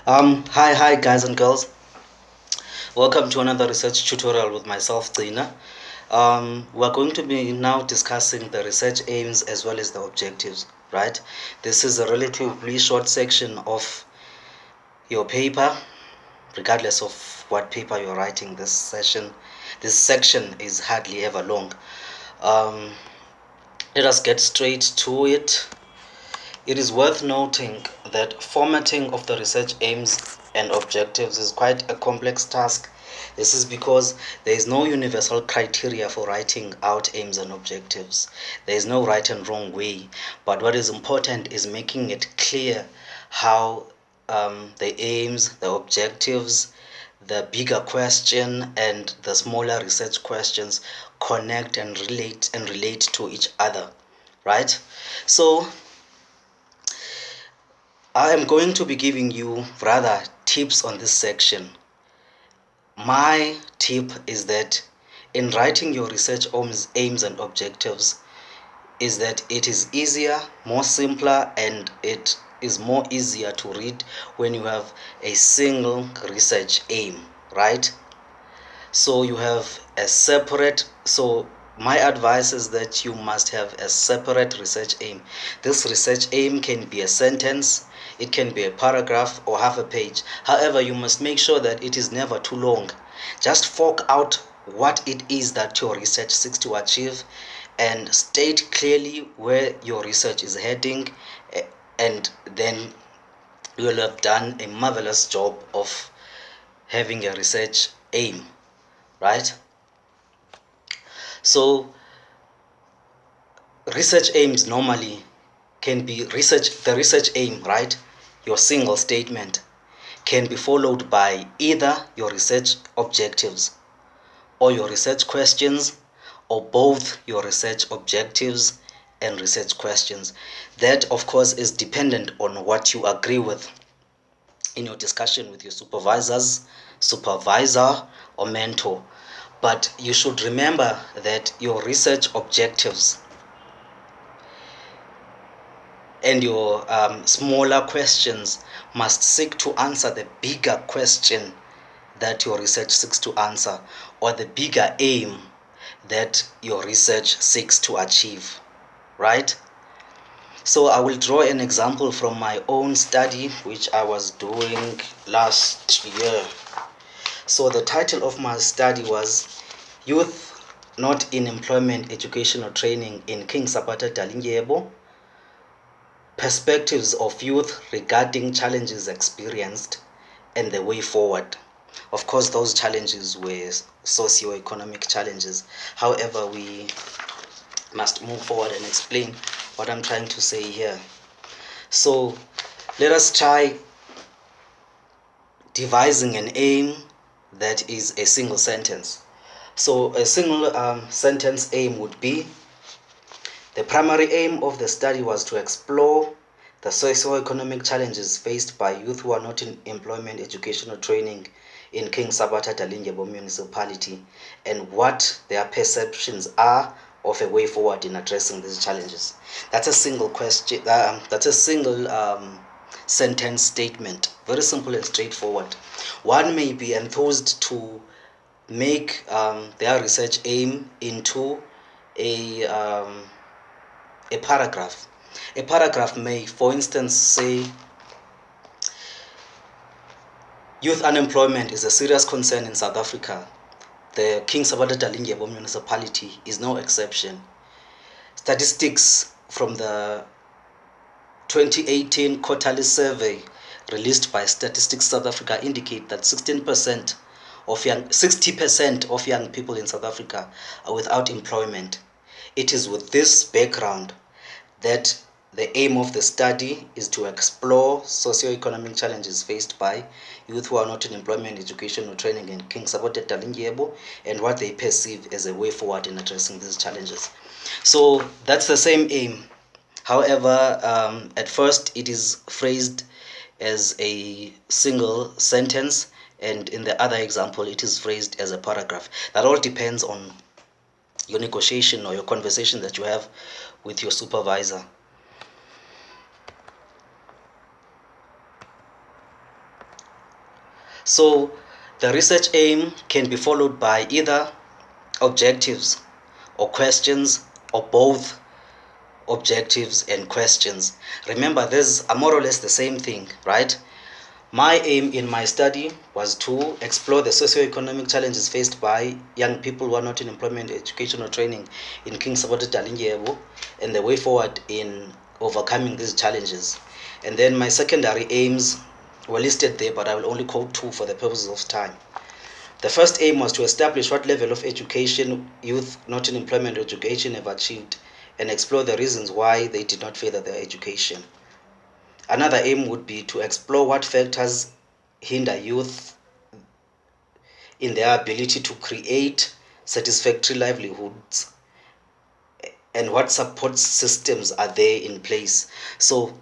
Hi guys and girls. Welcome to another research tutorial with myself, Gcina. We're going to be now discussing the research aims as well as the objectives, right? This is a relatively short section of your paper, regardless of what paper you're writing. This section is hardly ever long. Um, Let us get straight to it. It is worth noting that formatting of the research aims and objectives is quite a complex task. This is because there is no universal criteria for writing out aims and objectives. There is no right and wrong way, but what is important is making it clear how the aims, the objectives, the bigger question and the smaller research questions connect and relate to each other, right? So I am going to be giving you rather tips on this section. My tip is that in writing your research aims and objectives is that it is easier, more simpler, and it is more easier to read when you have a single research aim, right? So you have a separate, so my advice is that you must have a separate research aim. This research aim can be a sentence, it can be a paragraph or half a page. However, you must make sure that it is never too long. Just fork out what it is that your research seeks to achieve and state clearly where your research is heading, and then you will have done a marvelous job of having a research aim, right? So research aims normally can be the research aim, right? Your single statement can be followed by either your research objectives or your research questions, or both your research objectives and research questions. That of course is dependent on what you agree with in your discussion with your supervisor or mentor. But you should remember that your research objectives and your smaller questions must seek to answer the bigger question that your research seeks to answer, or the bigger aim that your research seeks to achieve, right? So I will draw an example from my own study which I was doing last year. So the title of my study was Youth Not in Employment, Education or Training in King Sabata Dalindyebo, Perspectives of Youth Regarding Challenges Experienced and the Way Forward. Of course, those challenges were socio-economic challenges. However, we must move forward and explain what I'm trying to say here. So let us try devising an aim that is a single sentence. So a single sentence aim would be: the primary aim of the study was to explore the socio-economic challenges faced by youth who are not in employment, education or training in King Sabata Dalindyebo municipality, and what their perceptions are of a way forward in addressing these challenges. That's a single question. That's a single sentence statement. Very simple and straightforward. One may be enthused to make their research aim into a a paragraph. A paragraph may, for instance, say, youth unemployment is a serious concern in South Africa. The King Sabata Dalindyebo municipality is no exception. Statistics from the 2018 quarterly survey released by Statistics South Africa indicate that 60% of young people in South Africa are without employment. It is with this background that the aim of the study is to explore socio-economic challenges faced by youth who are not in employment, education or training in King Sabata Dalindyebo, and what they perceive as a way forward in addressing these challenges. So that's the same aim. However, at first it is phrased as a single sentence, and in the other example it is phrased as a paragraph. That all depends on your negotiation or your conversation that you have with your supervisor. So the research aim can be followed by either objectives or questions, or both objectives and questions. Remember, these are more or less the same thing, right? My aim in my study was to explore the socio-economic challenges faced by young people who are not in employment, education, or training in King Sabote Dalindyebo, and the way forward in overcoming these challenges. And then my secondary aims were listed there, but I will only quote two for the purposes of time. The first aim was to establish what level of education youth not in employment or education have achieved and explore the reasons why they did not further their education. Another aim would be to explore what factors hinder youth in their ability to create satisfactory livelihoods and what support systems are there in place. So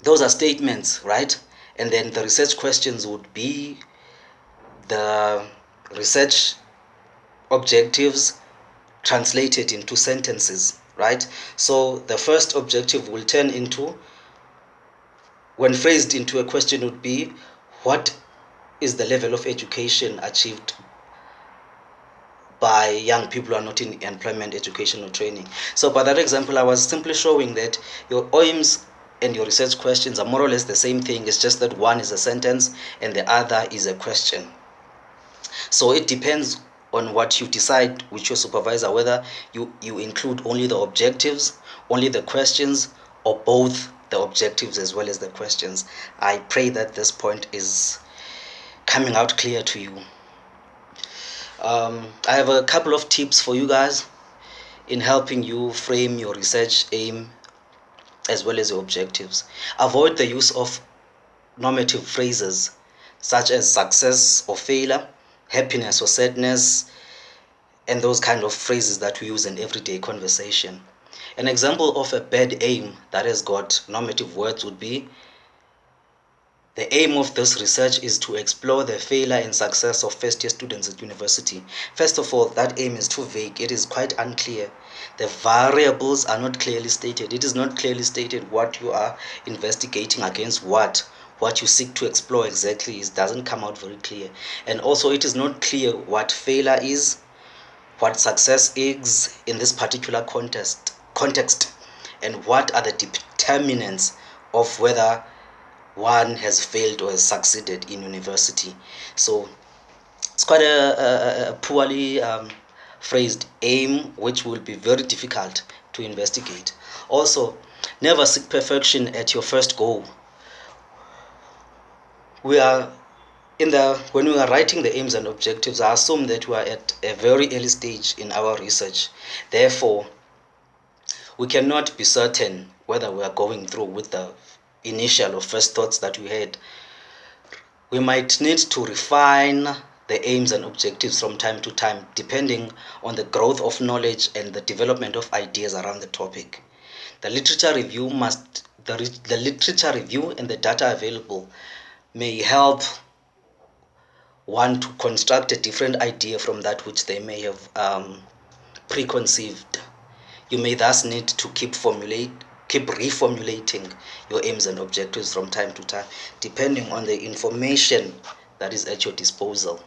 those are statements, right? And then the research questions would be the research objectives translated into sentences, right? So the first objective will turn into, when phrased into a question, would be, what is the level of education achieved by young people who are not in employment, education, or training? So by that example, I was simply showing that your aims and your research questions are more or less the same thing. It's just that one is a sentence and the other is a question. So it depends on what you decide with your supervisor, whether you include only the objectives, only the questions, or both the objectives as well as the questions. I pray that this point is coming out clear to you. I have a couple of tips for you guys in helping you frame your research aim as well as your objectives. Avoid the use of normative phrases such as success or failure, happiness or sadness, and those kind of phrases that we use in everyday conversation. An example of a bad aim that has got normative words would be, the aim of this research is to explore the failure and success of first-year students at university. First of all, that aim is too vague. It is quite unclear. The variables are not clearly stated. It is not clearly stated what you are investigating against what you seek to explore exactly doesn't come out very clear. And also it is not clear what failure is, what success is in this particular context, and what are the determinants of whether one has failed or has succeeded in university. So it's quite a poorly phrased aim, which will be very difficult to investigate. Also, never seek perfection at your first go. When we are writing the aims and objectives, I assume that we are at a very early stage in our research. Therefore, we cannot be certain whether we are going through with the initial or first thoughts that we had. We might need to refine the aims and objectives from time to time, depending on the growth of knowledge and the development of ideas around the topic. The literature review and the data available may help one to construct a different idea from that which they may have preconceived. You may thus need to keep reformulating your aims and objectives from time to time, depending on the information that is at your disposal.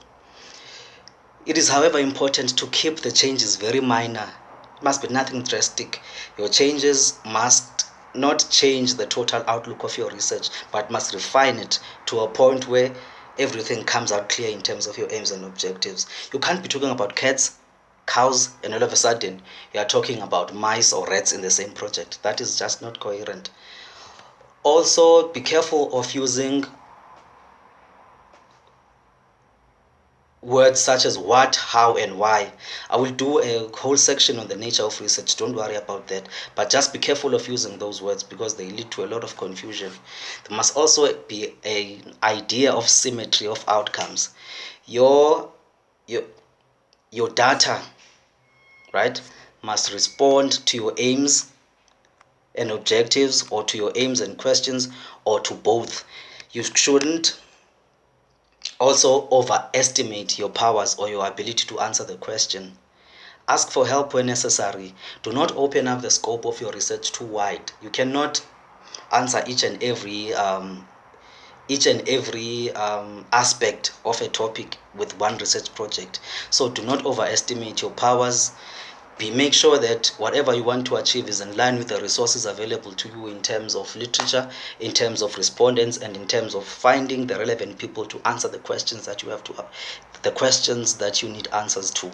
It is, however, important to keep the changes very minor. It must be nothing drastic. Your changes must not change the total outlook of your research, but must refine it to a point where everything comes out clear in terms of your aims and objectives. You can't be talking about cats, cows, and all of a sudden you are talking about mice or rats in the same project. That is just not coherent. Also, be careful of using words such as what, how, and why. I will do a whole section on the nature of research, don't worry about that, but just be careful of using those words because they lead to a lot of confusion. There must also be an idea of symmetry of outcomes. Your data, right, must respond to your aims and objectives, or to your aims and questions, or to both. You shouldn't also overestimate your powers or your ability to answer the question. Ask for help when necessary. Do not open up the scope of your research too wide. You cannot answer each and every each and every aspect of a topic with one research project. So do not overestimate your powers. Make sure that whatever you want to achieve is in line with the resources available to you in terms of literature, in terms of respondents, and in terms of finding the relevant people to answer the questions that you have to, the questions that you need answers to.